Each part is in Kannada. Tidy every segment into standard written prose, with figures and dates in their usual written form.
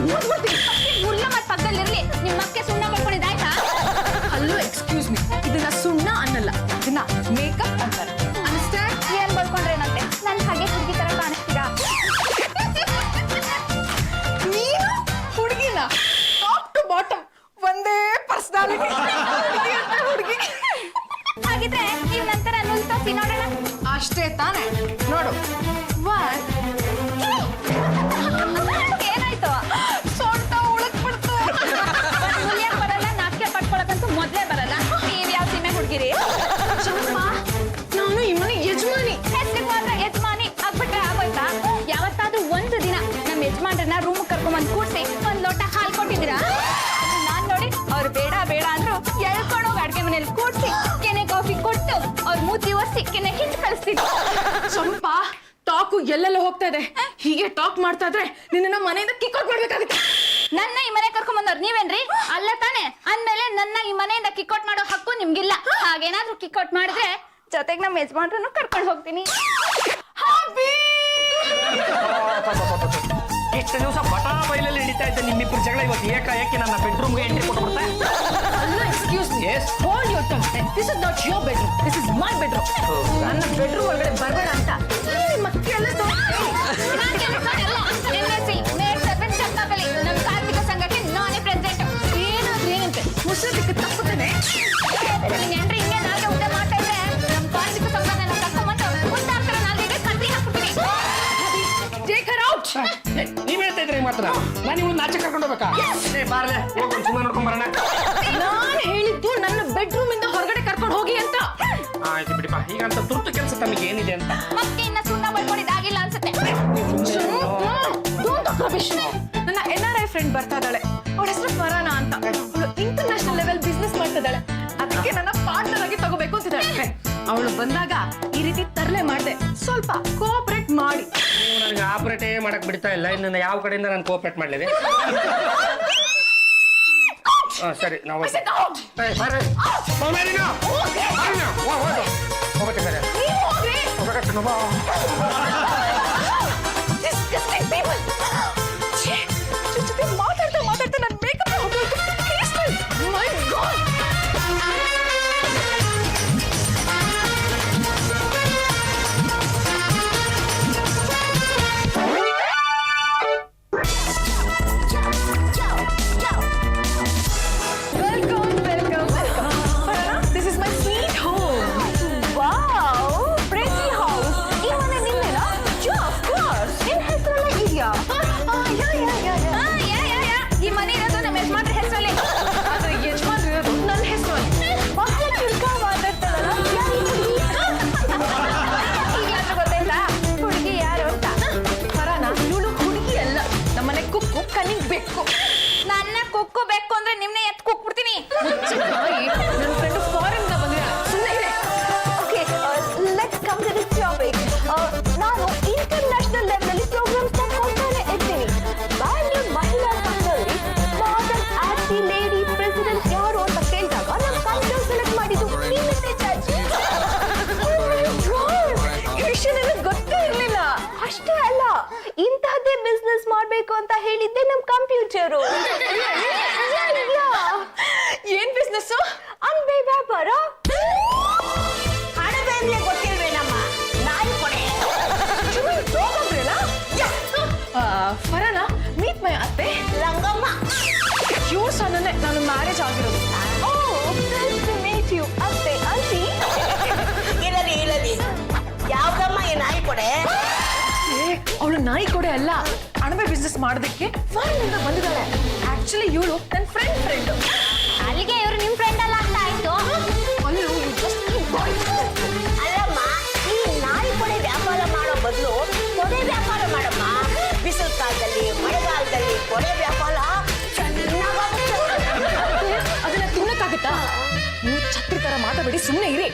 ಮುರ್ಲ ಮತ್ ಪಕ್ಕದಲ್ಲಿರ್ಲಿ ನಿಮ್ಮ ಅಕ್ಕೆ ಸುಣ್ಣ ಬರ್ಕೊಂಡಿದ್ದಾಯ್ತಾ? ಹಲೋ ಎಕ್ಸ್ಕ್ಯೂಸ್ ಮೀ, ಇದನ್ನ ಸುಣ್ಣ ಅನ್ನಲ್ಲ, ಇದನ್ನ ಮೇಕಪ್ ಅಂತಾರೆ. ಅಂಡರ್ಸ್ಟ್ಯಾಂಡ್? ಏನ್ ಬರ್ಕೊಂಡ್ರೇನಂತೆ ನನ್ ಹಾಗೆ ಹುಡುಗಿ ತರ ಕಾಣಿಸ್ತೀರಾ? ನೀನು ಹುಡುಗಿನ ಟಾಪ್ ಟು ಬಾಟಮ್ ಒಂದೇ ಪರ್ಸನಾಲಿಟಿ ಹುಡುಗಿ. ಹಾಗಿದ್ರೆ ನೀವ್ ನಂತರ ನುಲ್ತೋಸಿ ನೋಡೋಣ. ಅಷ್ಟೇ ತಾನೆ, ನೋಡು. ಏನಾಯ್ತು? ಸೊಂಟ ಉಳಕ್ಬಿಡ್ತು. ಹುಲಿಯಕ್ ಬರಲ್ಲ, ನಾಟ್ಯ ಪಡ್ಕೊಳಕಂತೂ ಮೊದ್ಲೇ ಬರಲ್ಲ. ನೀವ್ ಯಾವ ಸೀಮೆ ಹುಡುಗಿರಿ? ನಾನು ಈ ಮನೆ ಯಜಮಾನಿ. ಹೆಸ್ರಿಗೆ ಮಾತ್ರ ಯಜಮಾನಿ ಆಗ್ಬಿಟ್ರೆ ಆಗೋಯ್ತಾ? ಯಾವತ್ತಾದ್ರೂ ಒಂದು ದಿನ ನಮ್ ಯಜಮಾನ್ರನ್ನ ರೂಮ್ ಕರ್ಕೊಂಡ್ ಕೂಡ್ಸಿ ಒಂದ್ ಲೋಟ ಹಾಲ್ ಕೊಟ್ಟಿದ್ದೀರಾ? ನಾನ್ ನೋಡಿ ಅವ್ರು ಬೇಡ ಬೇಡ ಅಂದ್ರು ಎಳ್ಕೊಂಡೋಗಿ ಅಡ್ಗೆ ಮನೇಲಿ ಕೂಡ್ಸಿ ಕೆನೆ ಕಾಫಿ ಕೊಟ್ಟು ಅವ್ರ ಮೂತಿ ಒರ್ಸಿ ಕೆನೆ ಹಿಂದ್ ಕಳಿಸ್ತೀನಿ. ಸ್ವಲ್ಪ ಟಾಕು ಎಲ್ಲೆಲ್ಲ ಹೋಗ್ತಾ ಇದೆ. ಹೀಗೆ ಟಾಕ್ ಮಾಡ್ತಾ ಇದ್ರೆ ನಿನ್ನ ಮನೆಯಿಂದ ಕಿಕ್ಔಟ್ ಮಾಡ್ಬೇಕಾಗುತ್ತೆ. ನನ್ನ ಈ ಮನೆ ಕರ್ಕೊಂಡ್ ಬಂದವ್ರು ನೀವೇನ್ರಿ? ಅಲ್ಲ ತಾನೆ? ಅಂದ್ಮೇಲೆ ನನ್ನ ಈ ಮನೆಯಿಂದ ಕಿಕ್ಔಟ್ ಮಾಡೋ ಹಕ್ಕು ನಿಮ್ಗಿಲ್ಲ. ಹಾಗೇನಾದ್ರೂ ಕಿಕ್ಔಟ್ ಮಾಡಿದ್ರೆ ಜೊತೆಗೆ ನಮ್ಮ ಯಜಮಾನ್ರನ್ನು ಕರ್ಕೊಂಡು ಹೋಗ್ತೀನಿ. ಇಷ್ಟು ದಿವಸ ಬಟಾ ಬೈಲಲ್ಲಿ ಹಿಡಿತಾ ಇದ್ದೆ ನಿಮ್ಮಿಬ್ಬರು ಜಗಳ ಇವತ್ತು ಏಕಾಏಕಿ ನನ್ನ ಬೆಡ್ರೂಮ್ಗೆ ಎಂಟ್ರಿ ಕೊಟ್ಬಿಡ್ತಾ. Excuse me, Yes. Hold your tongue. This is not your bedroom, this is my bedroom. ನನ್ನ ಬೆಡ್ರೂಮ್ ಒಳಗಡೆ ಬರಬೇಡ ಅಂತ ನಿಮ್ಮ ಮಕ್ಕಳೆಲ್ಲ ನಮ್ಮ ಕಾರ್ಮಿಕ ಸಂಘಕ್ಕೆ ನಾನೇ ಪ್ರೆಸಿಡೆಂಟ್. ಏನಾದ್ರೂ ಏನಂತೆ ಮುಸದಿಕ್ಕೆ ತಪ್ಪುತ್ತಾನೆ. ಹೆಂಡ್ರಿ ಹಿಂಗೆ ನಾಲ್ಗೆ ಊಟ ಮಾಡ್ತಾ ಇದ್ರೆ ನಮ್ಮ ಕಾರ್ಮಿಕ ಸಂಘನ ಕರ್ಕೊಂಡ್ಬಂದು ಮುಂದಾಗ್ತಾರ ನಾಲ್ಗೆ ಕತ್ತಿ ಹಾಕ್ಬಿಡ್ತೀನಿ. Take her out. ನೀವ್ ಹೇಳ್ತಾ ಇದ್ರಿ ಮಾತ್ರ ನಾನು ಇವ್ನು ನಾಚೆ ಕರ್ಕೊಂಡು ಹೋಗ್ಬೇಕಾ? ಬಾರ್ಲೆ ಹೋಗಿ ಸುಮ್ಮನೆ ನೋಡ್ಕೊಂಡ್ ಬರೋಣ. ನಾನು ಹೇಳಿದ್ದು ನನ್ನ ಬೆಡ್ರೂಮ್ ಇಂದ ಹೊರಗಡೆ ಕರ್ಕೊಂಡು ಹೋಗಿ ಅಂತ. ಆಯ್ತು ಬಿಡಿಪ್ಪ, ಈಗಂತ ತುರ್ತು ಕೆಲಸ ತಮಗೆ ಏನಿದೆ ಅಂತ. ಮತ್ತೆ ಇನ್ನ ಸುಣ್ಣ ಬರ್ಕೊಂಡಿದ್ದಾಗಿಲ್ಲ ಅನ್ಸುತ್ತೆ. ನನ್ನ NRI ಫ್ರೆಂಡ್ ಬರ್ತಾ ಇದ್ದಾಳೆ. ಅವಳ ಹೆಸರು ಫರಾನಾ ಅಂತ. ಅವಳು ಇಂಟರ್ನ್ಯಾಷನಲ್ ಲೆವೆಲ್ ಬಿಸ್ನೆಸ್ ಮಾಡ್ತಾ ಇದ್ದಾಳೆ. ಅದಕ್ಕೆ ನನ್ನ ಪಾರ್ಟ್ನರ್ ಆಗಿ ತಗೋಬೇಕು ಅಂತಿದ್ದಾಳೆ. ಅವಳು ಬಂದಾಗ ಈ ರೀತಿ ತರಲೆ ಮಾಡಿದೆ, ಸ್ವಲ್ಪ ಕೋಆಪರೇಟ್ ಮಾಡಿ. ನೀವು ನನಗೆ ಆಪರೇಟೇ ಮಾಡಕ್ ಬಿಡ್ತಾ ಇಲ್ಲ. ಇನ್ನು ಯಾವ ಕಡೆಯಿಂದ ನಾನು ಕೋಆಪರೇಟ್ ಮಾಡ್ಲಿದೆ? ಸರಿ ನಾವು ಮಾತಾಡ್ತಾ ಮಾತಾಡ್ತಾ ನನ್ನ ಮೇಕಪ್ ಮೈ ಗಾಡ್. ಈ ಮನೆ ಇರೋದು ನಮ್ಮ ಯಜಮಾನ್ರ ಹೆಸರಲ್ಲಿ. ಯಜಮಾನ್ರು ಇರೋದು ನನ್ನ ಹೆಸರಲ್ಲಿ. ಬಹಳ ಚುರುಕ ಮಾತಾಡ್ತಾಳಲ್ಲ. ಈಗಲಾದ್ರೂ ಗೊತ್ತಾಯ್ತಾ ಹುಡುಗಿ ಯಾರು ಅಂತ? ಫರಾನಾ ಇವಳು ಹುಡುಗಿ ಅಲ್ಲ, ನಮ್ಮನೆ ಕುಕ್ಕು ಕನಿಗ್ ಬೇಕು. ನನ್ನ ಕುಕ್ಕು ಬೇಕು ಅಂದ್ರೆ ನಿಮ್ನೆ ಎತ್ ಕುಕ್ಬಿಡ್ತೀನಿ. ನನ್ನ ಫ್ರೆಂಡ್ ಫಾರಿನ್ ಬಂದಿದ್ದಾಳೆ. ಸುಮ್ಮನೆ ಇದೆ. Okay, let's come to this topic. ನಾನು ಇಂಟರ್ನ್ಯಾಷನಲ್ ಲೆವೆಲ್ ಪ್ರೋಗ್ರಾಮ್ಸ್ ಮಾಡ್ತಾನೆ ಇರ್ತೀನಿ. ಬ್ಯಾಂಗ್ಳೂರ್ ಮಹಿಳಾ ಸಂಘದಲ್ಲಿ ಮಾಡೆಲ್ ಆಕ್ಟಿ ಲೇಡಿ ಪ್ರೆಸಿಡೆಂಟ್ ಯಾರು ಅಂತ ಕೇಳಿದಾಗ ನಮ್ಮ ಕಂಪ್ಯೂಟರ್ ಸೆಲೆಕ್ಟ್ ಮಾಡಿದ್ದು ನಿಮ್ಮನ್ನೇ ಚಾಚಿ. ಈ ವಿಷಯ ನನಗೆ ಗೊತ್ತೇ ಇರಲಿಲ್ಲ. ಅಷ್ಟೇ ಅಲ್ಲ, ಇಂತಹದ್ದೇ ಬಿಸ್ನೆಸ್ ಮಾಡ್ಬೇಕು ಅಂತ ಹೇಳಿದ್ದೆ ನಮ್ ಕಂಪ್ಯೂಟರು. ಏನ್ ಬಿಸ್ನೆಸ್? ಅನ್ಬೆ ವ್ಯಾಪಾರ. ಹಣದ ಅಂದ್ರೆ ಗೊತ್ತಿಲ್ವೇನಮ್ಮ, ನಾಯಿ ಕೊಡೆ. ಫರಾನಾ ಮೀಟ್ ಮೈ ಅತ್ತೆ ರಂಗಮ್ಮ. ಇವ್ರ ಸಣ್ಣನೆ ನಾನು ಮ್ಯಾರೇಜ್ ಆಗಿರೋದು. ಮೀಟ್ ಯು ಅತ್ತೆ ಆಂಟಿ. ಇರಲಿ ಯಾವ್ದಮ್ಮ ಈ ನಾಯಿ ಕೊಡೆ? ಅವಳು ನಾಯಿ ಕೊಡೆ ಅಲ್ಲ, ಅಣಬೆ ಬಿಸ್ನೆಸ್ ಮಾಡೋದಕ್ಕೆ ಫಾರಿನ್ ಇಂದ ಬಂದಿದ್ದಾಳೆ. ಆಕ್ಚುಲಿ ಇವಳು ನನ್ನ ಫ್ರೆಂಡ್. ಅಲ್ಲಿಗೆ ಇವರು ನಿಮ್ ಫ್ರೆಂಡ್ ಅಲ್ಲ ಅಂತ ಆಯ್ತು. ಅಲ್ಲಮ್ಮ, ಈ ನಾಯಿ ಕೊಡೆ ವ್ಯಾಪಾರ ಮಾಡೋ ಬದಲು ಕೊಡೆ ವ್ಯಾಪಾರ ಮಾಡಮ್ಮ. ಬಿಸಿಲು ಕಾಲದಲ್ಲಿ ಮಳೆಗಾಲದಲ್ಲಿ ಕೊಡೆ ವ್ಯಾಪಾರ ಚೆನ್ನಾಗುತ್ತೆ. ಅದನ್ನ ತಿನ್ನಕ್ಕಾಗತ್ತಾ? ನೀವು ಛತ್ರಿ ತರ ಮಾತಾಡಿ ಸುಮ್ಮನೆ ಇರಿ.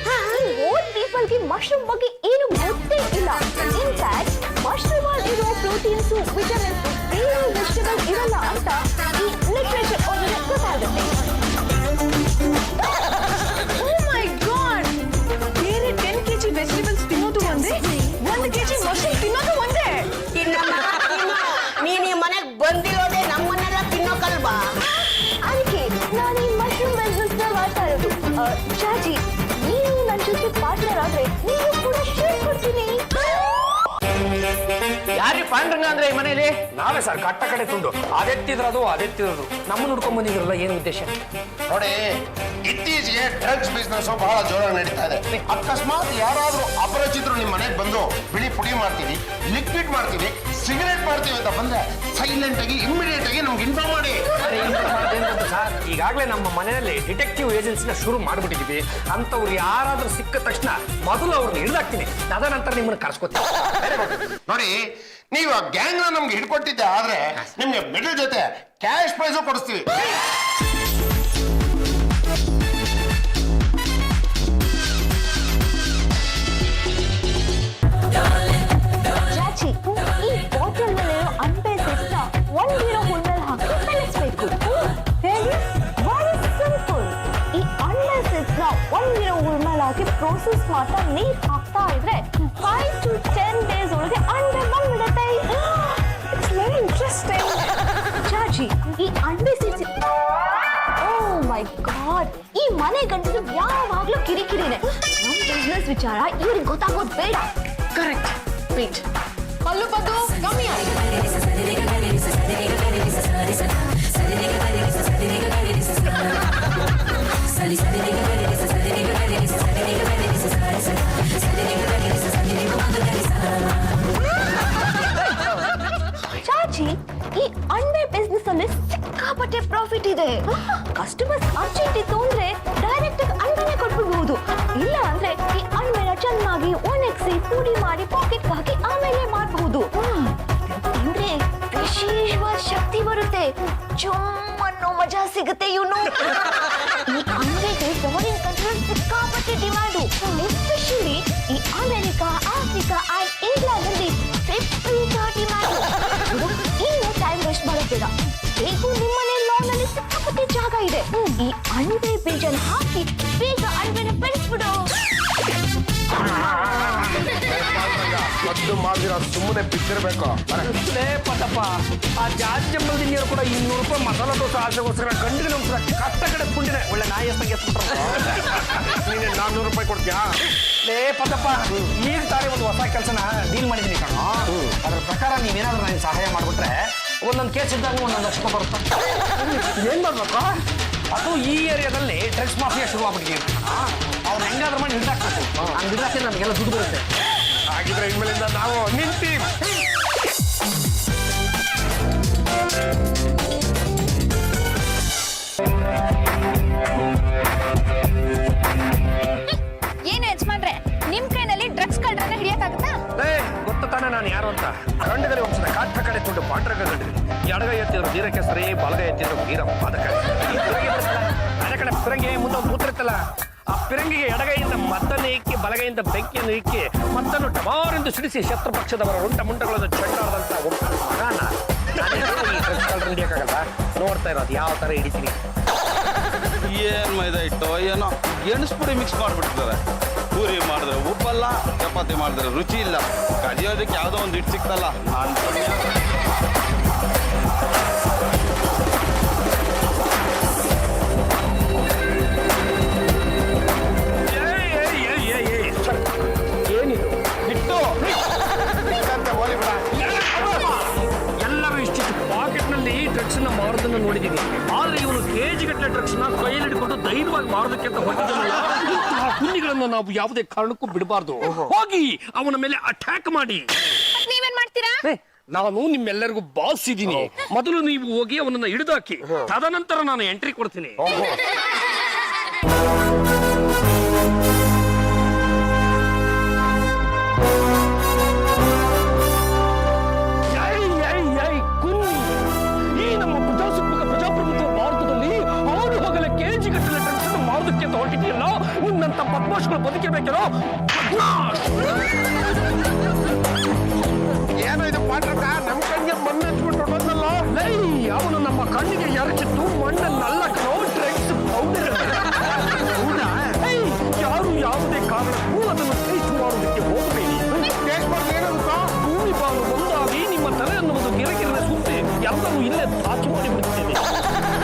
ಓಲ್ಡ್ ಪೀಪಲ್ಗೆ ಮಶ್ರೂಮ್ ಬಗ್ಗೆ ಏನು ಗೊತ್ತೇ ಇಲ್ಲ. ಇನ್ಫ್ಯಾಕ್ಟ್ ಮಶ್ರೂಮ್ ಅಲ್ಲಿ ಇರೋ ಪ್ರೋಟೀನ್ಸ್ ವಿಟಮಿನ್ಸ್ ಬೇರೆ ವೆಜಿಟೇಬಲ್ ಇರಲ್ಲ ಅಂತ ಈ ಲಿಟ್ರೇಚರ್ ಓದಿದ್ರೆ ಗೊತ್ತಾಗುತ್ತೆ. ಓ ಮೈ ಗಾಡ್, ಬೇರೆ 10 kg ವೆಜಿಟೇಬಲ್ಸ್ ತಿನ್ನೋದು ಒಂದೇ, 1 kg ಮಶ್ರೂಮ್ ತಿನ್ನೋದು ಒಂದೇ. ನೀನ್ ಈ ಮನೆಗೆ ಬಂದಿರೋದೇ ನಮ್ಮನ್ನ ಯಾರಿ ಪಾಂಡ್ರಂಗ ಅಂದ್ರೆ ಈ ಮನೇಲಿ ನಾವೇ ಸರ್ ಕಟ್ಟ ಕಡೆ ತುಂಡು ಅದೆತ್ತಿದ್ರದು ನಮ್ಮನ್ನ ಹುಡ್ಕೊಂಡ್ ಬಂದಿದ್ರಲ್ಲ ಏನು ಉದ್ದೇಶ? ನೋಡಿ, ಇತ್ತೀಚೆಗೆ ಡ್ರಗ್ಸ್ ಬಿಸ್ನೆಸ್ ಬಹಳ ಜೋರಾಗಿ ನಡೀತಾ ಇದೆ. ಅಕಸ್ಮಾತ್ ಯಾರಾದ್ರೂ ಅಪರಿಚಿತರು ನಿಮ್ಮ ಮನೆಗೆ ಬಂದು ಬಿಳಿ ಪುಡಿ ಮಾಡ್ತೀವಿ, ಲಿಕ್ವಿಡ್ ಮಾಡ್ತೀವಿ, ಸಿಗರೇಟ್ ಮಾಡ್ತೀವಿ ಅಂತ ಬಂದ್ರೆ ಸೈಲೆಂಟ್ ಆಗಿ ಇಮಿಡಿಯೇಟ್ ಆಗಿ ನಮ್ಗೆ ಇನ್ಫಾರ್ಮ್ ಮಾಡಿ. ಸರ್ ಈಗಾಗಲೇ ನಮ್ಮ ಮನೆಯಲ್ಲಿ ಡಿಟೆಕ್ಟಿವ್ ಏಜೆನ್ಸಿನ ಶುರು ಮಾಡ್ಬಿಟ್ಟಿದೀವಿ. ಅಂತವ್ರು ಯಾರಾದ್ರೂ ಸಿಕ್ಕ ತಕ್ಷಣ ಮೊದಲು ಅವ್ರನ್ನ ಹಿಡಿದಾಕ್ತೀನಿ, ತದನಂತರ ನಿಮ್ಮನ್ನ ಕರ್ಸ್ಕೊತೀನಿ. ನೋಡಿ, ನೀವು ಆ ಗ್ಯಾಂಗ್ ನಮ್ಗೆ ಹಿಡ್ಕೊಟ್ಟಿದ್ದೆ ಆದ್ರೆ ನಿಮ್ಗೆ ಮೆಡಲ್ ಜೊತೆ ಕ್ಯಾಶ್ ಪ್ರೈಸು ಕೊಡಿಸ್ತೀವಿ. ಚಾಚಿ, ಈ ಬಾಟಲ್ ನಲ್ಲಿರೋ ಅಣಬೆ ಸೆಟ್ನ ಒಂದಿರೋ ಹುಣ್ಣಲ್ಲಿ ಹಾಕಿ ಬೆಳೆಸ್ಬೇಕು. ಹೇಳಿ, ವೆರಿ ಸಿಂಪಲ್. ಈ ಅಣಬೆ ಸೆಟ್ನ ಒಂದಿರೋ ಹುಣ್ಣಲ್ಲಿ ಹಾಕಿ ಪ್ರೋಸೆಸ್ ಮಾಡ್ತಾ ನೀರ್ ಹಾಕ್ತಾ ಇದ್ರೆ 5 to 10 days ಒಳಗೆ ಅಣಬೆ ಬಂದ್ಬಿಡುತ್ತೆ. It's very interesting. ಚಾಚಿ, ಈ ಅಣಬೆ ಸೆಟ್, ಓ ಮೈ ಗಾಡ್, ಈ ಮನೆ ಗಂಡಸರು ಯಾವಾಗ್ಲೂ ಕಿರಿಕಿರಿನೇ. ನಮ್ ಬಿಸ್ನೆಸ್ ವಿಚಾರ ಇವ್ರಿಗೆ ಗೊತ್ತಾಗೋದು ಬೇಡ. ಕರೆಕ್ಟ್. ವೇಟ್, ಪಲ್ಲು ಪದ್ದು ಕಮ್ಮಿ ಚಾಚಿ, ಈ ಅಣಬೆ ಬಿಸ್ನೆಸ್ ಅಲ್ಲಿ ಸಿಕ್ಕಾಪಟ್ಟೆ ಪ್ರಾಫಿಟ್ ಇದೆ. ಕಸ್ಟಮರ್ಸ್ ಅರ್ಜೆಂಟ್ ಇತ್ತು ಅಂದ್ರೆ ಡೈರೆಕ್ಟ್ ಆಗಿ ಅಣಬೆನೆ ಕೊಟ್ಬಿಡ್ಬಹುದು. ಇಲ್ಲ ಅಂದ್ರೆ ಈ ಅಣಬೆನ ಚೆನ್ನಾಗಿ ಒಣಗಿಸಿ ಪುಡಿ ಮಾಡಿ ಪಾಕೆಟ್ ಹಾಕಿ ಆಮೇಲೆ ಮಾಡಬಹುದು. ತಿಂದ್ರೆ ವಿಶೇಷವಾದ ಶಕ್ತಿ ಬರುತ್ತೆ, ಅನ್ನೋ ಮಜಾ ಸಿಗುತ್ತೆ. ಇವನು ಈ ಅಣಬೆಗೆ ಫಾರಿನ್ ಕಂಟ್ರೀಸ್ ಸಿಕ್ಕಾಪಟ್ಟೆ ಡಿಮ್ಯಾಂಡು. ಎಸ್ಪೆಷಲಿ ಈ ಅಮೆರಿಕಾ, ಆಫ್ರಿಕಾ ಅಂಡ್ ಇಂಗ್ಲೆಂಡ್ ಅಲ್ಲಿ ಡಿಮ್ಯಾಂಡು. ಇನ್ನು ಟೈಮ್ ವೇಸ್ಟ್ ಮಾಡೋಬೇಡ, ಹೇಗೂ ನಿಮ್ಮನೆ ಲಾನ್ ಅಲ್ಲಿ ಸಿಕ್ಕಾಪಟ್ಟೆ ಜಾಗ ಇದೆ. ಈ ಅಣಬೆ ಬೀಜನ ಹಾಕಿ ಬೇಗ ಅಣಬೆನ ಬೆಳೆಸ್ಬಿಡು. ಮದ್ದು ಮಾಡಿರೋ ಸುಮ್ಮನೆ ಬಿಟ್ಟಿರ್ಬೇಕು. ಪಟಪ್ಪ, ಆ ಜಾಜ್ ಜಂಬಲ್ದಿ ನೀರು ಕೂಡ 200 ರೂಪಾಯಿ ಮಸಾಲ ದೋಸೆ ಆಸೆಗೋಸ್ಕರ ಗಂಡಿಗೆ ನಮ್ಸ್ರ ಕಟ್ಟ ಕಡೆ ಕುಂಡಿದೆ. ಒಳ್ಳೆ ನಾಯಿ ಎಷ್ಟಂಗೆ ನೀನು 400 ರೂಪಾಯಿ ಕೊಡ್ತೀಯಾ? ಪಟಪ್ಪ, ಈಗ ತಾನೇ ಒಂದು ಹೊಸ ಕೆಲಸನ ಡೀಲ್ ಮಾಡಿದ್ದೀನಿ ಕಣ. ಅದ್ರ ಪ್ರಕಾರ ನೀವೇನಾದ್ರೂ ನನಗೆ ಸಹಾಯ ಮಾಡ್ಬಿಟ್ರೆ ಒಂದೊಂದು ಕೇಸ್ ಇದ್ದಾಗ 1 ಲಕ್ಷ ರೂಪಾಯಿ ಬರುತ್ತೆ. ಏನ್ ಮಾಡ್ಬೇಕು? ಅದು ಈ ಏರಿಯಾದಲ್ಲಿ ಡ್ರಗ್ಸ್ ಮಾಫಿಯಾ ಶುರು ಆಗ್ಬಿಟ್ಟಿದೆ. ಅವ್ರು ಹೆಂಗಾದ್ರೂ ಮಾಡಿ ಹಿಡ್ದಾಕ್ಬೇಕು. ಹಂಗೆ ಹಿಡ್ದಾಕೆ ನಮಗೆಲ್ಲ ದುಡ್ಡು ಬರುತ್ತೆ. ಹಾಗಿದ್ರೆ ಇನ್ಮೇಲಿಂದ ನಾವು ನಿಂತೀವಿ. ಏನು ಯಜಮಾನ್ರೆ, ನಿಮ್ ಕೈನಲ್ಲಿ ಡ್ರಗ್ಸ್ ಕಳ್ಳರನ್ನ ಹಿಡಿಯಕ್ಕಾಗತ್ತಾ? ಗೊತ್ತ ತಾನೆ ನಾನು ಯಾರು ಅಂತ. ಗಂಡಗಲಿ ಒಂದ್ಸಲ ಕಾಟ ಕಡೆ ತುಂಡು ಪಾಂಡ್ರಗ ಗಂಡಿದೆ. ಎಡಗೈ ಎತ್ತಿದ್ರು ನೀರಕ್ಕೆ ಸರಿ, ಬಲಗೈ ಎತ್ತಿದ್ರು ನೀರ ಅದಕ್ಕೆ ಅದೇ ಕಡೆ ಪಿರಂಗಿ ಮುಂದೆ ಒಂದು ಮೂತ್ರಿತ್ತಲ್ಲ, ಆ ಪಿರಂಗಿಗೆ ಎಡಗೈಯಿಂದ ಮದ್ದನ್ನು ಇಕ್ಕಿ ಬಲಗೈಯಿಂದ ಬೆಂಕಿಯನ್ನು ಇಕ್ಕಿ ಮದ್ದನ್ನು ಟಮಾರೆಂದು ಸಿಡಿಸಿ ಶತ್ರು ಪಕ್ಷದವರ ರುಂಟ ಮುಂಟಗಳನ್ನು ಚೆಂಡಾಡದಂತ ಮಗಾನ ಈ ಡ್ರಗ್ಸ್ ಕಳ್ಳರನ್ನ ಹಿಡಿಯಕ್ಕಾಗಲ್ಲ. ನೋಡ್ತಾ ಇರೋದು ಯಾವ ತರ ಹಿಡಿತೀನಿ. ಏನ್ ಮೈದಾ ಇಟ್ಟು ಏನೋ ಎಣಸ್ಪುಡಿ ಮಿಕ್ಸ್ ಮಾಡಿಬಿಡ್ತಾರೆ. ಪೂರಿ ಮಾಡಿದ್ರೆ ಉಪ್ಪಲ್ಲ, ಚಪಾತಿ ಮಾಡಿದ್ರೆ ರುಚಿ ಇಲ್ಲ. ಕದಿಯೋದಕ್ಕೆ ಯಾವುದೋ ಒಂದು ಹಿಟ್ಟು ಸಿಕ್ತಲ್ಲ, ಏನಿದು ಹಿಟ್ಟು? ಎಲ್ಲರೂ ಇಷ್ಟಿಷ್ಟು ಪಾಕೆಟ್ನಲ್ಲಿ ಡ್ರಗ್ಸ್ ನ ಮಾರೋದನ್ನ ನೋಡಿದೀನಿ. ಆದ್ರೆ ಇವನು ಕೆಜಿ ಗಟ್ಟಲೆ ಡ್ರಗ್ಸ್ ನ ಕೈಯಲ್ಲಿ ಹಿಡ್ಕೊಂಡು ಧೈರ್ಯವಾಗಿ ಮಾರೋದಕ್ಕೆ ಅಂತ ಹೊರಟಿದ್ದಲ್ಲ. ಹುಲ್ಲಿಗಳನ್ನು ನಾವು ಯಾವುದೇ ಕಾರಣಕ್ಕೂ ಬಿಡಬಾರ್ದು. ಹೋಗಿ ಅವನ ಮೇಲೆ ಅಟ್ಯಾಕ್ ಮಾಡಿ. ನೀವೇನ್ ಮಾಡ್ತೀರಾ? ನಾನು ನಿಮ್ಮೆಲ್ಲರಿಗೂ ಬಾಸ್ ಇದ್ದೀನಿ. ಮೊದಲು ನೀವು ಹೋಗಿ ಅವನನ್ನ ಹಿಡಿದಾಕಿ, ತದನಂತರ ನಾನು ಎಂಟ್ರಿ ಕೊಡ್ತೀನಿ. ಈ ನಮ್ಮ ಪ್ರಜಾಪ್ರಭುತ್ವ ಭಾರತದಲ್ಲಿ 6 ಹಗಲ ಕೆಜಿ ಗಟ್ಟಲೆ ಡ್ರಗ್ಸ್ ಅನ್ನು ಮಾರೋದಕ್ಕೆ ಹೊರಟಿದೆಯಲ್ಲ, ನಿನ್ನಂತ ಬದ್ಮಾಶ್ಗಳು ಬದುಕಿರ್ಬೇಕೋ. ಏನೋ ಇದು ಪಾಂಡ್ರಕ ನಮ್ ಕಣ್ಣಿಗೆ ಮಣ್ಣು ಹಚ್ಬಿಟ್ಟು ಬಂದಲ್ಲ. ಅವನು ನಮ್ಮ ಕಣ್ಣಿಗೆ ಎರಚಿತ್ತು ಮಣ್ಣನ್ನಲ್ಲ, ಡ್ರಗ್ಸ್ ಪೌಡರ್. ಯಾರು ಯಾವುದೇ ಕಾರಣಕ್ಕೂ ಅದನ್ನು ಟೇಸ್ಟ್ ಮಾಡುವುದಕ್ಕೆ ಹೋಗಬೇಡಿ. ಭೂಮಿ ಬಾನು ಒಂದಾಗಿ ನಿಮ್ಮ ತಲೆ ಅನ್ನುವುದು ಗಿರಗಿರನೆ ಸುತ್ತಿ ಎಲ್ಲರೂ ಇಲ್ಲೇ ಹಾಕಿ ಮಾಡಿಬಿಡುತ್ತೇನೆ.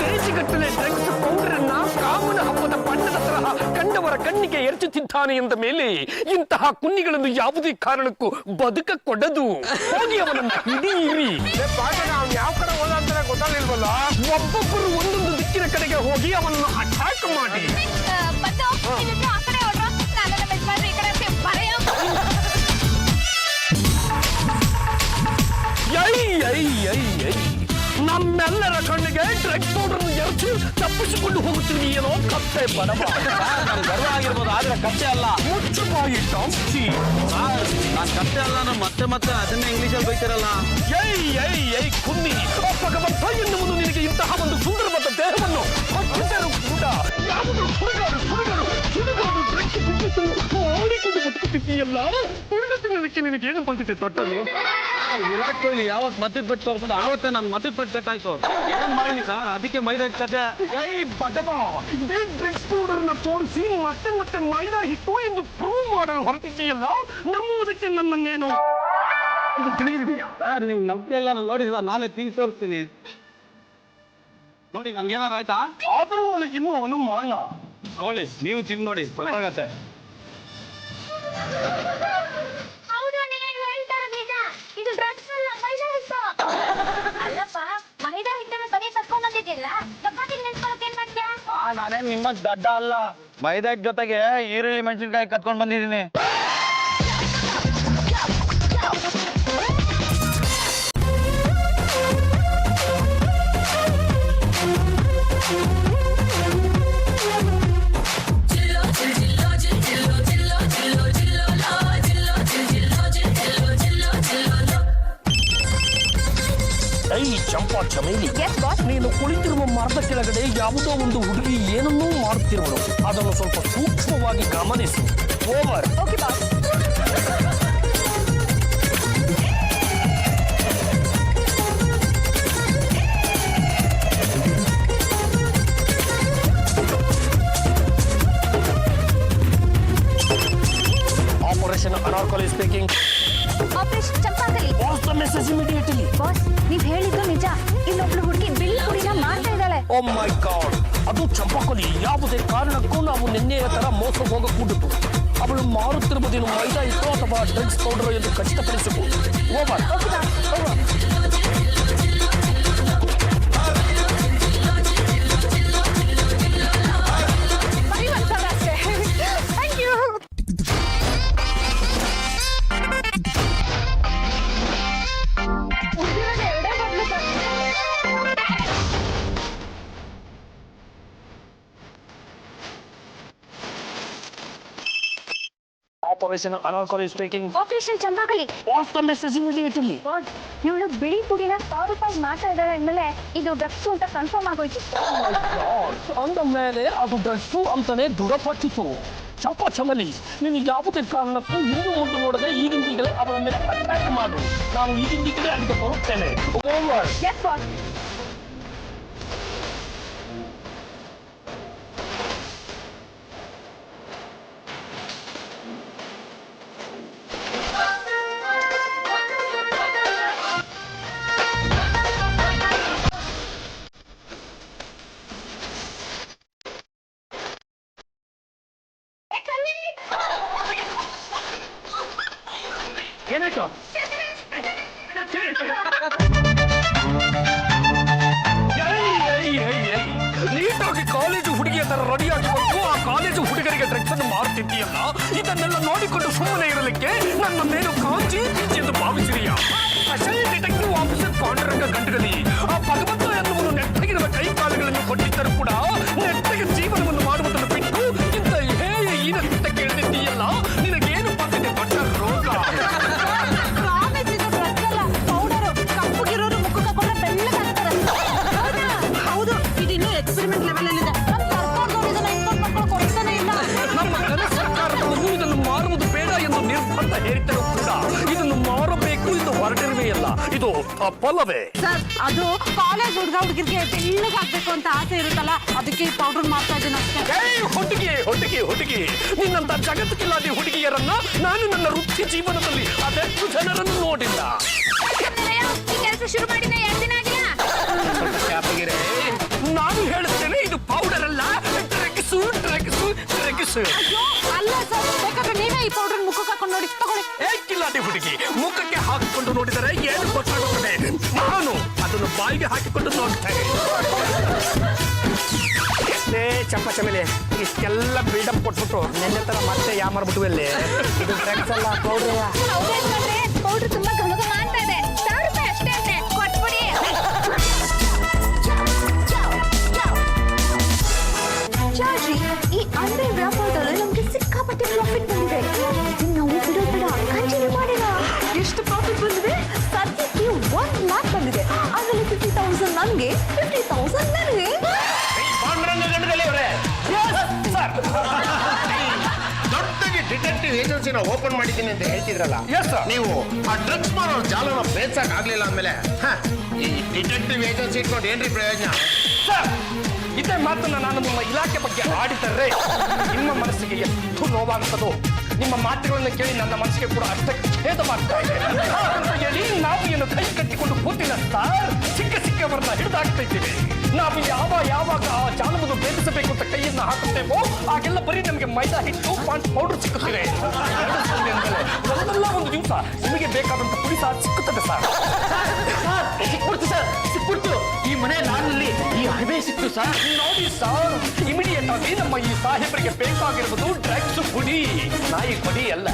ಕೆಜಿಗಟ್ಟಲೆ ಡ್ರಗ್ಸ್ ಪೌಡರ್ ಅನ್ನ ಕಾಮನ ಹಬ್ಬದ ಬಣ್ಣದ ತರಹ ಕಂಡವರ ಅವರ ಕಣ್ಣಿಗೆ ಎರಚುತ್ತಿದ್ದಾನೆ ಎಂದ ಮೇಲೆ ಇಂತಹ ಕುನ್ನಿಗಳನ್ನು ಯಾವುದೇ ಕಾರಣಕ್ಕೂ ಬದುಕಕೊಡದು. ಹೋಗಿ ಅವನನ್ನು ಹಿಡಿಯಿರಿ. ಅವ್ನು ಯಾವ ಕಡೆ ಹೋದ ಅಂತ ಗೊತ್ತಾಗಲಿಲ್ವಲ್ಲ. ಒಬ್ಬೊಬ್ಬರು ಒಂದೊಂದು ದಿಕ್ಕಿನ ಕಡೆಗೆ ಹೋಗಿ ಅವನನ್ನು ಅಟ್ಯಾಕ್ ಮಾಡಿ. ನಮ್ಮೆಲ್ಲರ ಕಣ್ಣಿಗೆ ಡ್ರಗ್ಸ್ ಪೌಡರ್ ಎರಚಿ ತಪ್ಪಿಸಿಕೊಂಡು ಹೋಗುತ್ತೀವಿ ಏನೋ ಕತ್ತೆ ಬಡವ. ನಾನು ಗರ್ವ ಆಗಿರ್ಬೋದು, ಆದ್ರೆ ಕತ್ತೆ ಅಲ್ಲ. ಮುಚ್ಚು ಬಾಯಿ ಟಾಮ್ಸಿ. ನಾನು ಕತ್ತೆ ಅಲ್ಲ, ನಾನು ಮತ್ತೆ ಮತ್ತೆ ಅದನ್ನೇ ಇಂಗ್ಲಿಷಲ್ಲಿ ಬೈತಿರಲ್ಲ. ಕುನ್ನಿ, ಭಗವಂತ ಎನ್ನುವುದು ನಿನಗೆ ಇಂತಹ ಒಂದು ಸುಂದರವಾದ ದೇಹವನ್ನು ಕೊಟ್ಟಿದ್ದರೂ ಕೂಡ ಯಾವುದು ಸುಡುಗಾಡು ಡ್ರಗ್ಸ್ ಓಡಿಕೊಂಡು ಬದುಕುತ್ತಿದ್ದೀಯಲ್ಲ. ಉಳಿದಕ್ಕೆ ನಿನಗೇನು ಬಂದಿದೆ ದೊಡ್ಡದು? ವಿರಾಟ್ ಕೊಹ್ಲಿ ಯಾವತ್ತು ಮದ್ದಿದ್ ಬಿಟ್ಟು ತೋರ್ಸ್ಕೊಂಡು ಆವತ್ತೇ ನಾನು ಮದ್ದಿದ್ ಬಿಟ್ಟು ಬೇಕಾಯ್ತು. ಏನ್ ಮಾಡಲಿ ಸರ್, ಅದಕ್ಕೆ ಮೈದಾ ಇರ್ತದೆ. ಡ್ರಗ್ಸ್ ಪೌಡರ್ನ ತೋರಿಸಿ ಮತ್ತೆ ಮತ್ತೆ ಮೈದಾ ಹಿಟ್ಟು ಎಂದು ಪ್ರೂವ್ ಮಾಡಲು ಹೊರಟಿದ್ದೀಯಲ್ಲ, ನಂಬುವುದಕ್ಕೆ ನನ್ನನ್ನೇನು ತಿಳಿದಿದೆಯಾ? ಸರ್, ನೀವು ನಂಬಿಕೆ ಎಲ್ಲ ನೋಡಿದ ನಾನೇ ತಿಂದು ತೋರಿಸ್ತೀನಿ ನೋಡಿ. ನನ್ಗೆ ಏನಾರು ಆಯ್ತಾ? ಆದರೂ ಇನ್ನೂ ಅನುಮಾನ. ನೋಡಿ, ನೀವು ತಿಂದು ನೋಡಿ, ಗೊತ್ತಾಗತ್ತೆ. ಇದು ಡ್ರಗ್ಸ್ ಅಲ್ಲ, ಮೈದಾ ಹಿಟ್ಟು. ಅಲ್ಲಪ್ಪ, ಮೈದಾ ಹಿಟ್ಟನ್ನು ಬರೀ ತಕ್ಕೊಂಡ್ ಬಂದಿದ್ದಿಲ್ಲ, ಚಪಾತಿಗೆ ನೆನ್ಸ್ಕೊಳಕ್ ಏನ್ ಮಾಡ್ತೀಯ? ನಾನೇನ್ ನಿಮ್ಮ ದಡ್ಡ ಅಲ್ಲ. ಮೈದಾ ಜೊತೆಗೆ ಈರುಳ್ಳಿ ಮೆಣಸಿನ್ಕಾಯಿ ಕತ್ಕೊಂಡ್ ಬಂದಿದ್ದೀನಿ. ಚಂಪಾ ಚಮೇಲಿ, ನೀನು ಕುಳಿತಿರುವ ಮರದ ಕೆಳಗಡೆ ಯಾವುದೋ ಒಂದು ಹುಡುಗಿ ಏನನ್ನೂ ಮಾಡುತ್ತಿರುವಳು. ಅದನ್ನು ಸ್ವಲ್ಪ ಸೂಕ್ಷ್ಮವಾಗಿ ಗಮನಿಸಿ. Over. Okay boss. Operation Anarkali speaking. Operation Champakali. What's the message immediately? Boss, ನೀವ್ ಹೇಳಿದ್ದು ನಿಜ. ಇಲ್ಲೊಬ್ಳು ಹುಡುಗಿ ಬಿಳಿ ಪುಡಿನ ಮಾಡ್ತಾ ಇದ್ದಾಳೆ. ಓ ಮೈ ಗಾಡ್, ಅದು ಚಂಪಾಕಲಿ. ಯಾವುದೇ ಕಾರಣಕ್ಕೂ ನಾವು ನಿನ್ನೆಯ ತರ ಮೋಸ ಹೋಗಕೂಡದು. ಅವಳು ಮಾರುತ್ತಿರುವುದೇನು ಮೈದಾ ಹಿಟ್ಟು ಅಥವಾ ಡ್ರಗ್ಸ್ ಪೌಡರ್ ಎಂದು ಖಚಿತಪಡಿಸಬಹುದು. Over. Thank you. Operation Anarkali speaking. Operation Champakali. What's the message immediately? Boss, ಇವಳು ಬಿಳಿ ಪುಡಿನ ಸಾರುಪಾಯಿ ಮಾಡ್ತಾ ಇದ್ದಾಳೆ ಅಂದ್ಮೇಲೆ ಇದು ಡ್ರಗ್ಸ್ ಅಂತ ಕನ್ಫರ್ಮ್ ಆಗೋಯ್ತು. ಅಂದ ಮೇಲೆ ಅದು ಡ್ರಗ್ಸು ಅಂತಾನೆ ದೃಢಪಟ್ಟಿತು. ಚಂಪಾ ಚಮಲಿ, ನೀನು ಯಾವುದೇ ಕಾರಣಕ್ಕೂ ಹಿಂದೆ ಮುಂದೆ ನೋಡದೆ ಈಗಿಂದೀಗಲೇ ಅವರ ಮೇಲೆ ಅಟ್ಯಾಕ್ ಮಾಡು. ನಾನು ಈಗಿಂದೀಗಲೇ ಅದಕ್ಕೆ ಬರುತ್ತೇನೆ. ಓವರ್. Yes boss. ಏನಾಯ್ತು? ನೀಟಾಗಿ ಕಾಲೇಜು ಹುಡುಗಿಯ ತರ ರೆಡಿ ಆಗಿಕೊಂಡು ಆ ಕಾಲೇಜು ಹುಡುಗರಿಗೆ ಡ್ರಗ್ಸ್ ಅನ್ನು ಮಾರುತ್ತಿದ್ದೀಯಲ್ಲ, ಇದನ್ನೆಲ್ಲ ನೋಡಿಕೊಂಡು ಸುಮ್ಮನೆ ಇರಲಿಕ್ಕೆ ನನ್ನ ಮೇಲು ಕಾಂಚಿ ಎಂದು ಭಾವಿಸಿದೆಯಾ? ಸ್ಪೆಷಲ್ ಡಿಟೆಕ್ಟಿವ್ ಆಫೀಸರ್ ಪಾಂಡುರಂಗ ಗಂಟಗಲಿ ಆ ಭಗವಂತ ಎನ್ನುವನು ನೆಟ್ಟಗಿರುವ ಕೈ ಕಾಲುಗಳನ್ನು ಕೊಟ್ಟಿದ್ದರೂ ಕೂಡ ನೆಟ್ಟಗೆ ಜೀವನವನ್ನು ಮಾಡುವುದನ್ನು ಬಿಟ್ಟು ಇಂಥ ಹೇಯ ಈನ ಕೃತ್ಯಕ್ಕೆ ಇಳಿದಿದ್ದೀಯಲ್ಲ, ನಿನಗೇನು ಬಂದಿದೆ ದೊಡ್ಡ ರೋಗ? ಹೌದು, ಇದಿನ್ನೂ ಎಕ್ಸ್ಪೆರಿಮೆಂಟ್ ಲೆವೆಲ್ ಅಲ್ಲಿ ಇದೆ. ನಮ್ಮ ಕನಸು ಸರ್ಕಾರದವರು ಇದನ್ನು ಮಾರುವುದು ಬೇಡ ಎಂದು ನಿರ್ಬಂಧ ಹೇರಿದ್ದರೂ ಕೂಡ ಇದನ್ನು ಮಾರಬೇಕು ಎಂದು ಹೊರಟಿರುವೆಯಲ್ಲ, ಇದು ತಪ್ಪಲ್ಲವೇ? ಸರ್, ಅದು ಕಾಲೇಜ್ ಹುಡುಗರಿಗೆ ಬೆಳ್ಳಗಾಗ್ಬೇಕು ಅಂತ ಆಸೆ ಇರುತ್ತಲ್ಲ, ಅದಕ್ಕೆ ಈ ಪೌಡರ್ ಮಾಡ್ತಾ ಇದ್ದೀನಿ ಅಷ್ಟೇ. ಹುಡುಗಿ ನಿನ್ನಂತ ಜಗತ್ತಿಗಿಲ್ಲಾದ ಹುಡುಗಿಯರನ್ನ ನಾನು ನನ್ನ ವೃತ್ತಿ ಜೀವನದಲ್ಲಿ ಅದೆಷ್ಟು ಜನರನ್ನು ನೋಡಿಲ್ಲ. ಕೆಲಸ ಶುರು ಮಾಡಿದ 2 ದಿನ ಆಗಿಲ್ಲ. ನಾನು ಹೇಳುತ್ತೇನೆ, ಇದು ಪೌಡರ್ ಅಲ್ಲ, ಡ್ರಗ್ಸು. ಡ್ರಗ್ಸ್. ಅಲ್ಲ ಸರ್, ಬೇಕಾದ್ರೆ ನೀವೇ ಈ ಪೌಡರ್ ಮುಖಕ್ಕೆ ಹಾಕೊಂಡು ನೋಡಿ, ತಗೊಳ್ಳಿ. ಕಿಲ್ಲಾಟಿ ಹುಡುಗಿ ಮುಖಕ್ಕೆ ಹಾಕಿಕೊಂಡು ನೋಡಿದರೆ ಏನು ಗೊತ್ತಾಗುತ್ತದೆ? ನಾನು ಅದನ್ನು ಬಾಯಿಗೆ ಹಾಕಿಕೊಂಡು ನೋಡ್ತೇನೆ. ಎಷ್ಟೇ ಚಪ್ಪ ಚಮೇಲೆ ಇಷ್ಟೆಲ್ಲ ಬಿಲ್ಡಪ್ ಕೊಟ್ಬಿಟ್ಟು ನೆನ್ನೆ ತರ ಮತ್ತೆ ಯಾ ಮಾಡ್ಬಿಟ್ಟು ಅಲ್ಲಿ ಇದು ಡ್ರಗ್ಸ್ ಅಲ್ಲ ಪೌಡ್ರ. ಪೌಡರ್ ತುಂಬಾ ಘಮ ಘಮ ಅಂತ ಇದೆ. 1,000 ರೂಪಾಯಿ ಅಷ್ಟೇ ಅಂತೆ, ಕೊಟ್ಬಿಡಿ. ಚಾರ್ಜಿ, ಈ ಆನ್ಲೈನ್ ವ್ಯಾಪಾರದಲ್ಲಿ ನಮ್ಗೆ ಸಿಕ್ಕಾಪಟ್ಟೆ ಪ್ರಾಫಿಟ್ ಬಂದಿದೆ. ಇದನ್ನ ನಾವು ಬಿಡೋದು ಬೇಡ, ಕಂಟಿನ್ಯೂ ಮಾಡೋಣ. ಎಷ್ಟು ಪ್ರಾಫಿಟ್ ಬಂದಿದೆ? ಸದ್ಯಕ್ಕೆ 1 lakh ಬಂದಿದೆ. ಆಮೇಲೆ 50,000 ನನಗೆ, 50,000 ನನಗೆ. ಸರ್, ದೊಡ್ಡದಾಗಿ ಡಿಟೆಕ್ಟಿವ್ ಏಜೆನ್ಸಿನ ಓಪನ್ ಮಾಡಿದ್ದೀನಿ ಅಂತ ಹೇಳ್ತಿದ್ರಲ್ಲ, Yes, sir. ನೀವು ಆ ಡ್ರಗ್ಸ್ ಮಾರೋ ಜಾಲನ ಬೇಸಕ್ ಆಗ್ಲಿಲ್ಲ ಅಂದ್ಮೇಲೆ ಈ ಡಿಟೆಕ್ಟಿವ್ ಏಜೆನ್ಸಿ ಇಟ್ಕೊಂಡು ಏನ್ರಿ ಪ್ರಯೋಜನ? ಸರ್, ಇದೇ ಮಾತನ್ನ ನಾನು ನಿಮ್ಮ ಇಲಾಖೆ ಬಗ್ಗೆ ಆಡಿದರೆ ನಿಮ್ಮ ಮನಸ್ಸಿಗೆ ಎಷ್ಟು ನೋವಾಗುತ್ತದೋ ನಿಮ್ಮ ಮಾತುಗಳನ್ನು ಕೇಳಿ ನನ್ನ ಮನಸ್ಸಿಗೆ ಕೂಡ ಅಷ್ಟೇ ಖೇದವಾಗ್ತಾ ಇದೆ. ಅಂತ ಹೇಳಿ ನಾವು ಏನು ಕೈ ಕಟ್ಟಿಕೊಂಡು ಕೂತಿಲ್ಲ ಸರ್, ಸಿಕ್ಕವರನ್ನ ಹಿಡಿದಾಕ್ತಾ ಇದ್ದೀವಿ. ನಾವು ಯಾವಾಗ ಆ ಜಾಲವನ್ನು ಭೇದಿಸಬೇಕು ಅಂತ ಕೈಯನ್ನು ಹಾಕುತ್ತೇವೋ ಆಗೆಲ್ಲ ಬರೀ ನಮಗೆ ಮೈದಾ ಹಿಟ್ಟು ಪೌಡರ್ ಸಿಕ್ಕುತ್ತಿದೆ. ಒಂದಲ್ಲ ಒಂದು ದಿವಸ ನಿಮಗೆ ಬೇಕಾದಂತ ಪುಡಿ ಸಹ ಸಿಕ್ಕುತ್ತದೆ ಸರ್. ಸಿಕ್ಬಿಡ್ತು ಸರ್, ಸಿಕ್ಬಿಡ್ತು. ಈ ಮನೆ ಲಾನಲ್ಲಿ ಈ ಅಣಬೆ ಸಿಕ್ತು ಸರ್. ನೋಡಿ ಸರ್, ಇಮಿಡಿಯೇಟ್ ಆಗಿ ನಮ್ಮ ಈ ಸಾಹೇಬರಿಗೆ ಬೇಕಾಗಿರುವುದು ಡ್ರಗ್ಸ್ ಪುಡಿ, ನಾಯಿ ಪುಡಿ ಅಲ್ಲ.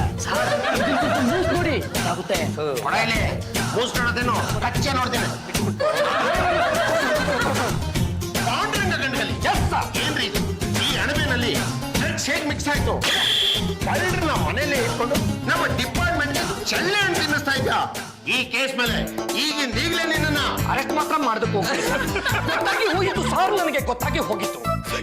ನ್ಯೂಸ್ ನೋಡಿ ಆಗುತ್ತೆ. ಹೊಡೆಯಲಿ ನ್ಯೂಸ್ ನೋಡೋದೇನು ಕಚ್ಚೆ ನೋಡ್ತೀನಿ. ಪಾಂಡುರಂಗ ಗಂಡಗಲ್ಲಿ ಏನ್ರಿ ಇದು? ಈ ಅಣಬೆನಲ್ಲಿ ಡ್ರಗ್ಸ್ ಹೇಗ್ ಮಿಕ್ಸ್ ಆಯ್ತು? ಕಳ್ಳರನ್ನ ಮನೇಲಿ ಇಟ್ಕೊಂಡು ನಮ್ಮ ಡಿಪಾರ್ಟ್ಮೆಂಟ್ ಚಳ್ಳೆ ಹಣ್ಣು ತಿನ್ನಿಸ್ತಾ ಇದ್ಯಾ? ಈ ಕೇಸ್ ಮೇಲೆ ಈಗಲೇ ನಿನ್ನನ್ನ ಅರೆಸ್ಟ್ ಮಾತ್ರ ಮಾಡೋದಕ್ಕೆ ಹೋಗಿ ಗೊತ್ತಾಗಿ ಹೋಗಿತ್ತು ಸಾರ್, ನನಗೆ ಗೊತ್ತಾಗಿ ಹೋಗಿತ್ತು.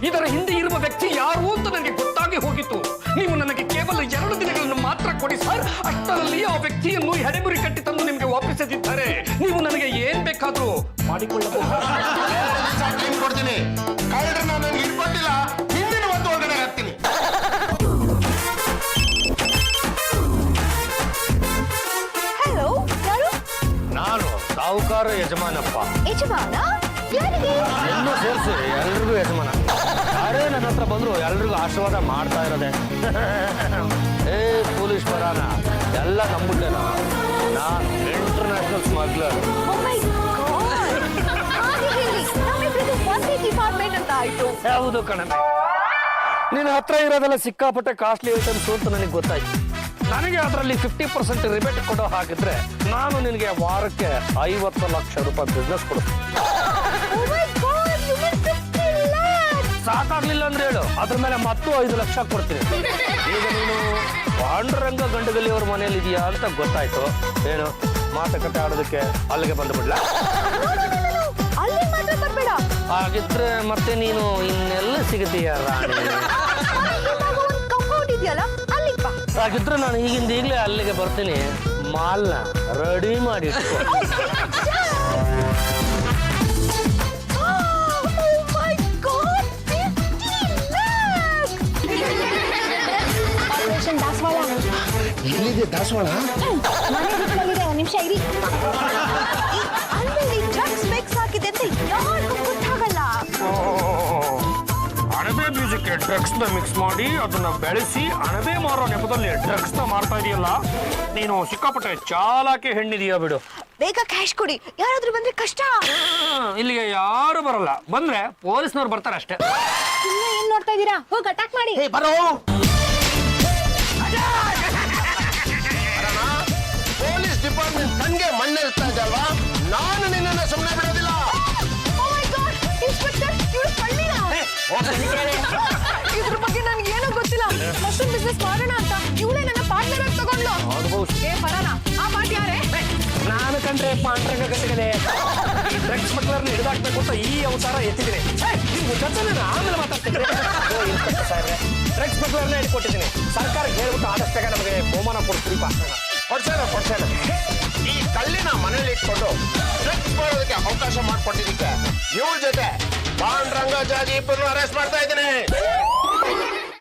ಇದರ ಹಿಂದೆ ಇರುವ ವ್ಯಕ್ತಿ ಯಾರು ಅಂತ ನನಗೆ ಗೊತ್ತಾಗಿ ಹೋಗಿತ್ತು. ನೀವು ನನಗೆ ಕೇವಲ 2 ದಿನಗಳನ್ನು ಮಾತ್ರ ಕೊಡಿ ಸರ್, ಅಷ್ಟರಲ್ಲಿ ಆ ವ್ಯಕ್ತಿಯನ್ನು ಹೆಡೆಮುರಿ ಕಟ್ಟಿ ತಂದು ನಿಮಗೆ ವಾಪಸ್ಸಿದ್ದಾರೆ. ನೀವು ನನಗೆ ಏನ್ ಬೇಕಾದ್ರೂ ಮಾಡಿಕೊಳ್ಳಬಹುದು. ಟೈಮ್ ಕೊಡ್ತೀನಿ. ಕಳ್ಳರನ್ನ ನನಗೆ ಇಟ್ಕೊಟ್ಟಿಲ್ಲ, ಹಿಂದಿನ ಒಂದು ಒಳಗಡೆ ಹಾಕ್ತೀನಿ. ಹಲೋ, ಯಾರು? ನಾನು ಸಾಹುಕಾರ ಯಜಮಾನಪ್ಪ. ಯಜಮಾನ? ಯಾರಿಗೆ? ಎಲ್ಲೂ ಸೇರಿಸಿ ಎಲ್ರಿಗೂ ಯಜಮಾನ. ಯಾರೇ ನನ್ನ ಹತ್ರ ಬಂದ್ರು ಎಲ್ರಿಗೂ ಆಶೀರ್ವಾದ ಮಾಡ್ತಾ ಇರೋದೆ. ಏ ಪೊಲೀಸ್ ಪರಾನ ಎಲ್ಲ ನಂಬಿಟ್ಟೇನ? ನಾನು international smuggler. Oh my God! ಹಾಗೆ ಹೇಳಿ, ನಮ್ಮಿಬ್ರದ್ದು ಒಂದೇ ಡಿಪಾರ್ಟ್ಮೆಂಟ್ ಅಂತ ಆಯ್ತು. ಯಾವುದು ಕಣಮೆ, ನಿನ್ನ ಹತ್ರ ಇರೋದೆಲ್ಲ ಸಿಕ್ಕಾಪಟ್ಟೆ ಕಾಸ್ಟ್ಲಿ ಐಟಮ್ಸ್ ಅಂತ ನನಗೆ ಗೊತ್ತಾಯ್ತು. ನನಗೆ ಅದರಲ್ಲಿ 50% ರಿಬೇಟ್ ಕೊಡೋ ಹಾಗಿದ್ರೆ ನಾನು ನಿನಗೆ ವಾರಕ್ಕೆ 50 ಲಕ್ಷ ರೂಪಾಯಿ ಬಿಸ್ನೆಸ್ ಕೊಡ್ತೀನಿ. Oh my God, you win 50 lakhs! ಸಾಕಾಗ್ಲಿಲ್ಲ ಅಂದ್ರೆ ಹೇಳು, ಅದ್ರ ಮೇಲೆ ಮತ್ತು 5 ಲಕ್ಷ ಕೊಡ್ತೀನಿ. ಈಗ ನೀನು ಪಾಂಡುರಂಗ ಗಂಡಗಲ್ಲಿ ಅವ್ರ ಮನೇಲಿ ಇದೆಯಾ ಅಂತ ಗೊತ್ತಾಯ್ತು. ಏನು ಮಾತುಕತೆ ಆಡೋದಕ್ಕೆ ಅಲ್ಲಿಗೆ ಬಂದ್ಬಿಡ್ಲ? ಅಲ್ಲಿ ಮಾತ್ರ ಬರ್ಬೇಡ. ಹಾಗಿದ್ರೆ ಮತ್ತೆ ನೀನು ಇನ್ನೆಲ್ಲ ಸಿಗುತ್ತೀಯ ರಾಣಿ? ಒಂದು ಕಂಪೌಂಡ್ ಇದೆಯಲ್ಲ, ಅಲ್ಲಿಗೆ ಬಾ. ಹಾಗಿದ್ರೆ ನಾನು ಈಗಲೇ ಅಲ್ಲಿಗೆ ಬರ್ತೀನಿ. ಮಾಲ್ನ ರೆಡಿ ಮಾಡಿ ಇಟ್ಕೊ. ದಾಸವಾಳ ಎಲ್ಲಿದೆ ದಾಸವಾಳ? ಮನೆ ಹಿತ್ತಲಲ್ಲಿದೆ, ಒಂದು ನಿಮಿಷ ಇರಿ. ಅಲ್ಲಿ ಡ್ರಗ್ಸ್ ಮಿಕ್ಸ್ ಹಾಕಿದೆ ಅಂತ ಯಾರಿಗೂ ಗೊತ್ತಾಗಲ್ಲ. ಅಣಬೆ ಬೀಜಕ್ಕೆ ಡ್ರಗ್ಸ್ ನ ಮಿಕ್ಸ್ ಮಾಡಿ ಅದನ್ನ ಬೆಳೆಸಿ ಅಣಬೆ ಮಾರೋ ನೆಪದಲ್ಲಿ ಡ್ರಗ್ಸ್ ನ ಮಾಡ್ತಾ ಇದೆಯಲ್ಲ, ನೀನು ಸಿಕ್ಕಾಪಟ್ಟೆ ಚಾಲಾಕಿ ಹೆಣ್ಣಿದೀಯ ಬಿಡು. ಬೇಗ ಕ್ಯಾಶ್ ಕೊಡಿ, ಯಾರಾದ್ರೂ ಬಂದ್ರೆ ಕಷ್ಟ. ಇಲ್ಲಿಗೆ ಯಾರು ಬರಲ್ಲ, ಬಂದ್ರೆ ಪೊಲೀಸ್ನವ್ರು ಬರ್ತಾರೆ ಅಷ್ಟೇ. ಸುಮ್ಮನೆ ಏನ್ ನೋಡ್ತಾ ಇದ್ದೀರಾ? ಹೋಗಿ ಅಟ್ಯಾಕ್ ಮಾಡಿ. ಬರೋ ಪೊಲೀಸ್ ಡಿಪಾರ್ಟ್ಮೆಂಟ್ ನನ್ಗೆ ಮಣ್ಣೆರ್ತಾ ಇದೆ ಅಲ್ವಾ? ನಾನು ನಿನ್ನನ್ನ ಸುಮ್ಮನೆ ಬಿಡೋದಿಲ್ಲ. Oh my God, ಇನ್ಸ್ಪೆಕ್ಟರ್, ಇವ್ರು ಕಳ್ಳಿನ. ಇದ್ರ ಬಗ್ಗೆ ನನ್ಗೆ ಏನೂ ಗೊತ್ತಿಲ್ಲ. ಮಶ್ರೂಮ್ ಬಿಸ್ನೆಸ್ ಮಾಡೋಣ ಅಂತ ಇವಳೇ ನನ್ನ ಪಾರ್ಟ್ನರ್ ಆಗಿ ತಗೊಂಡ್ಲು. ಏ ಪರಾನ, ಆ ಪಾರ್ಟಿ ಯಾರೇ? ನಾನು ಕಂಡ್ರೆ ಪಾಂಡ್ರಂಗ ಗಂಟೆಗದೆ ಡ್ರಗ್ಸ್ ಮಕ್ಳರ್ನ ಹಿಡಿದಾಕ್ಬೇಕು ಅಂತ ಈ ಅವತಾರ ಎತ್ತಿದ್ದೀನಿ. ಆಮೇಲೆ ಮಾತಾಡ್ತಿದ್ರೆ ಡ್ರಗ್ಸ್ ಮಕ್ಳರ್ನ ಹಿಡ್ಕೊಟ್ಟಿದ್ದೀನಿ. ಸರ್ಕಾರಕ್ಕೆ ಹೇಳ್ಬಿಟ್ಟು ಆದಷ್ಟು ಬೇಗ ನಮಗೆ ಬಹುಮಾನ ಕೊಡ್ತೀರಿಪ್ಪ. ಕೊಡ್ಸೇನ ಈ ಕಳ್ಳಿನ ಮನೇಲಿ ಇಟ್ಕೊಂಡು ಡ್ರಗ್ಸ್ ಮಾಡೋದಕ್ಕೆ ಅವಕಾಶ ಮಾಡ್ಕೊಟ್ಟಿದ್ದಕ್ಕೆ ಇವ್ರ ಜೊತೆ ಪಾಂಡ್ರಂಗ ಜಾಜಿಪುರ್ನ ಅರೆಸ್ಟ್ ಮಾಡ್ತಾ ಇದ್ದೀನಿ.